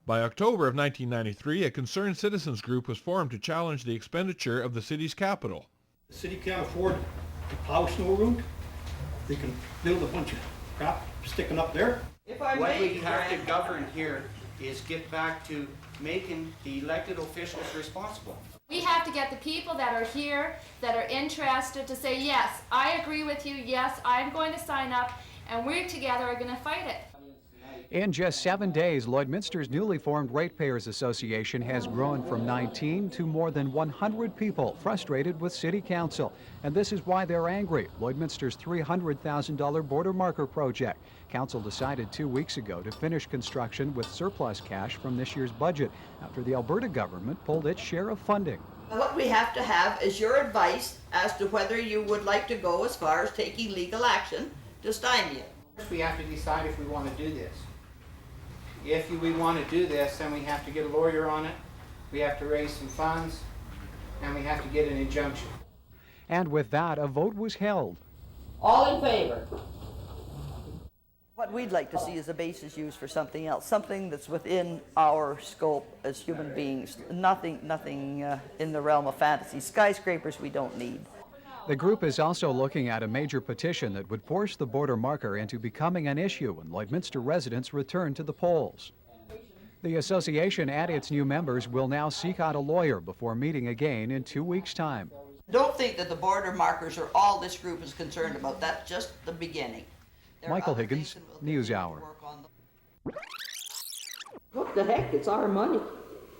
By October of 1993, a concerned citizens group was formed to challenge the expenditure of the city's capital. The city can't afford to plow snow route. They can build a bunch of crap sticking up there. What we have to govern here is get back to making the elected officials responsible. We have to get the people that are here, that are interested, to say, yes, I agree with you, yes, I'm going to sign up, and we together are going to fight it. In just 7 days, Lloydminster's newly formed Ratepayers Association has grown from 19 to more than 100 people frustrated with City Council. And this is why they're angry. Lloydminster's $300,000 border marker project. Council decided 2 weeks ago to finish construction with surplus cash from this year's budget after the Alberta government pulled its share of funding. What we have to have is your advice as to whether you would like to go as far as taking legal action to stymie it. We have to decide if we want to do this. If we want to do this, then we have to get a lawyer on it, we have to raise some funds, and we have to get an injunction. And with that, a vote was held. All in favor? What we'd like to see is a basis used for something else, something that's within our scope as human beings. Nothing in the realm of fantasy. Skyscrapers we don't need. The group is also looking at a major petition that would force the border marker into becoming an issue when Lloydminster residents return to the polls. The association and its new members will now seek out a lawyer before meeting again in 2 weeks' time. Don't think that the border markers are all this group is concerned about. That's just the beginning. Michael Higgins, NewsHour. What the heck? It's our money.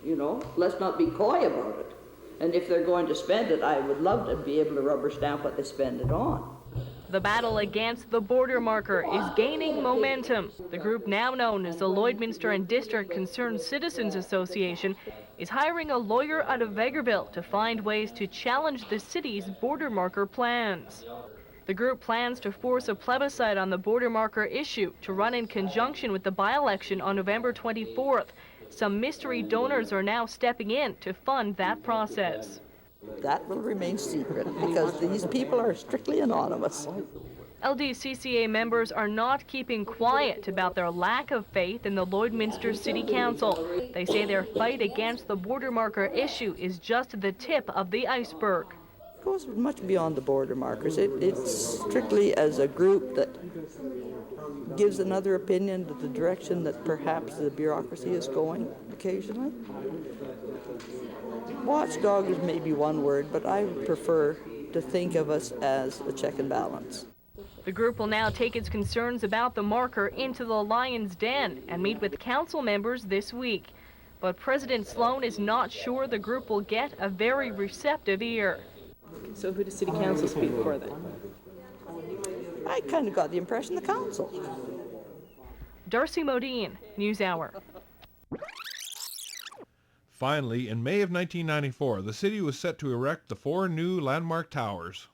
You know, let's not be coy about it. And if they're going to spend it, I would love to be able to rubber stamp what they spend it on. The battle against the border marker is gaining momentum. The group, now known as the Lloydminster and District Concerned Citizens Association, is hiring a lawyer out of Vegreville to find ways to challenge the city's border marker plans. The group plans to force a plebiscite on the border marker issue to run in conjunction with the by-election on November 24th. Some mystery donors are now stepping in to fund that process. That will remain secret because these people are strictly anonymous. LDCCA members are not keeping quiet about their lack of faith in the Lloydminster City Council. They say their fight against the border marker issue is just the tip of the iceberg. It goes much beyond the border markers. It's strictly as a group that gives another opinion to the direction that perhaps the bureaucracy is going occasionally. Watchdog is maybe one word, but I prefer to think of us as a check and balance. The group will now take its concerns about the marker into the Lion's Den and meet with council members this week. But President Sloan is not sure the group will get a very receptive ear. So who does City Council speak for then? I kind of got the impression the council. Darcy Modine, NewsHour. Finally, in May of 1994, the city was set to erect the 4 new landmark towers.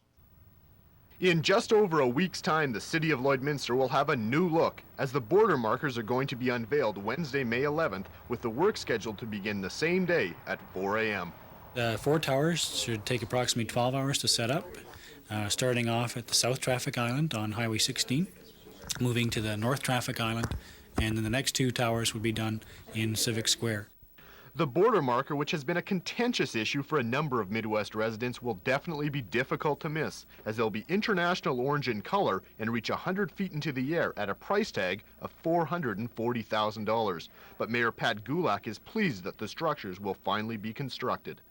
In just over a week's time, the city of Lloydminster will have a new look, as the border markers are going to be unveiled Wednesday, May 11th, with the work scheduled to begin the same day at 4 a.m. The 4 towers should take approximately 12 hours to set up, starting off at the South Traffic Island on Highway 16, moving to the North Traffic Island, and then the next 2 towers would be done in Civic Square. The border marker, which has been a contentious issue for a number of Midwest residents, will definitely be difficult to miss, as they'll be international orange in color and reach 100 feet into the air at a price tag of $440,000. But Mayor Pat Gulak is pleased that the structures will finally be constructed.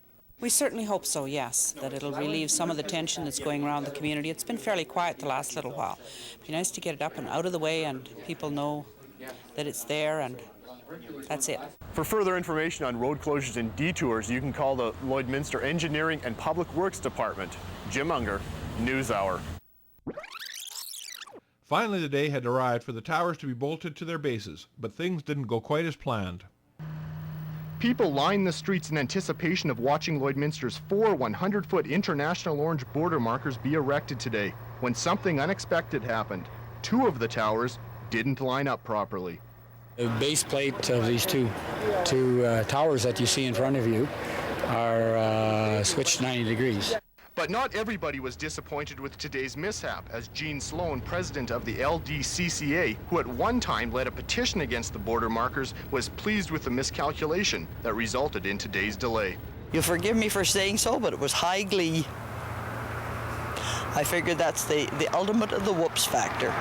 We certainly hope so, yes, that it'll relieve some of the tension that's going around the community. It's been fairly quiet the last little while. It'd be nice to get it up and out of the way and people know that it's there, and that's it. For further information on road closures and detours, you can call the Lloydminster Engineering and Public Works Department. Jim Unger, NewsHour. Finally, the day had arrived for the towers to be bolted to their bases, but things didn't go quite as planned. People lined the streets in anticipation of watching Lloydminster's 4 100-foot international orange border markers be erected today, when something unexpected happened. 2 of the towers didn't line up properly. The base plate of these two towers that you see in front of you are switched 90 degrees. But not everybody was disappointed with today's mishap, as Gene Sloan, president of the LDCCA, who at one time led a petition against the border markers, was pleased with the miscalculation that resulted in today's delay. You'll forgive me for saying so, but it was high glee. I figured that's the ultimate of the whoops factor.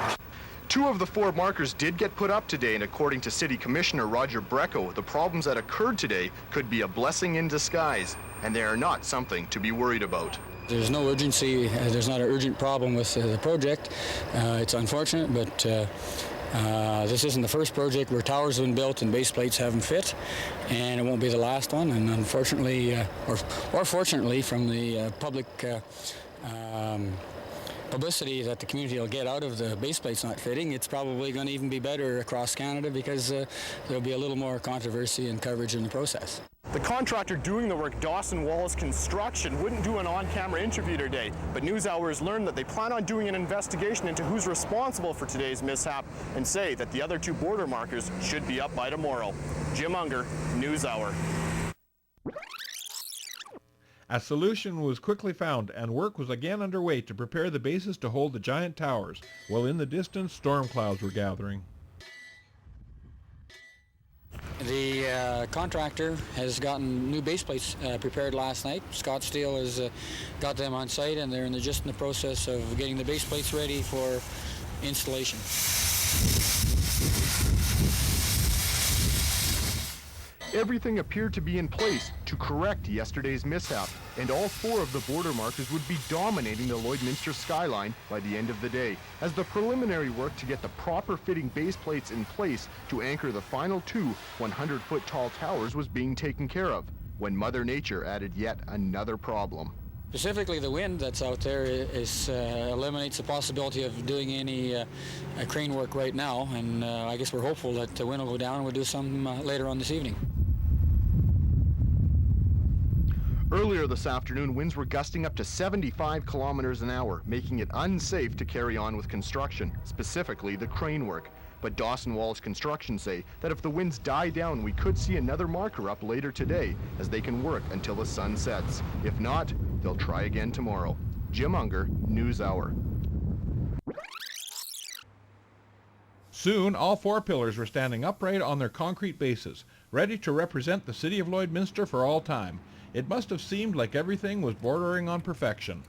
2 of the 4 markers did get put up today, and according to City Commissioner Roger Brecko, the problems that occurred today could be a blessing in disguise, and they are not something to be worried about. There's no urgency, there's not an urgent problem with the project. It's unfortunate, but this isn't the first project where towers have been built and base plates haven't fit, and it won't be the last one. And unfortunately, or fortunately, from the public publicity that the community will get out of the base plates not fitting, it's probably going to even be better across Canada, because there'll be a little more controversy and coverage in the process. The contractor doing the work, Dawson Wallace Construction, wouldn't do an on-camera interview today, but NewsHour has learned that they plan on doing an investigation into who's responsible for today's mishap, and say that the other 2 border markers should be up by tomorrow. Jim Unger, NewsHour. A solution was quickly found, and work was again underway to prepare the bases to hold the giant towers, while in the distance storm clouds were gathering. The contractor has gotten new base plates prepared last night. Scott Steel has got them on site, and they're just in the process of getting the base plates ready for installation. Everything appeared to be in place to correct yesterday's mishap, and all 4 of the border markers would be dominating the Lloydminster skyline by the end of the day, as the preliminary work to get the proper fitting base plates in place to anchor the final 2 100-foot tall towers was being taken care of, when Mother Nature added yet another problem. Specifically, the wind that's out there eliminates the possibility of doing any crane work right now, and I guess we're hopeful that the wind will go down and we'll do some later on this evening. Earlier this afternoon, winds were gusting up to 75 kilometers an hour, making it unsafe to carry on with construction, specifically the crane work. But Dawson Wallace Construction say that if the winds die down, we could see another marker up later today, as they can work until the sun sets. If not, they'll try again tomorrow. Jim Unger, NewsHour. Soon, all 4 pillars were standing upright on their concrete bases, ready to represent the city of Lloydminster for all time. It must have seemed like everything was bordering on perfection.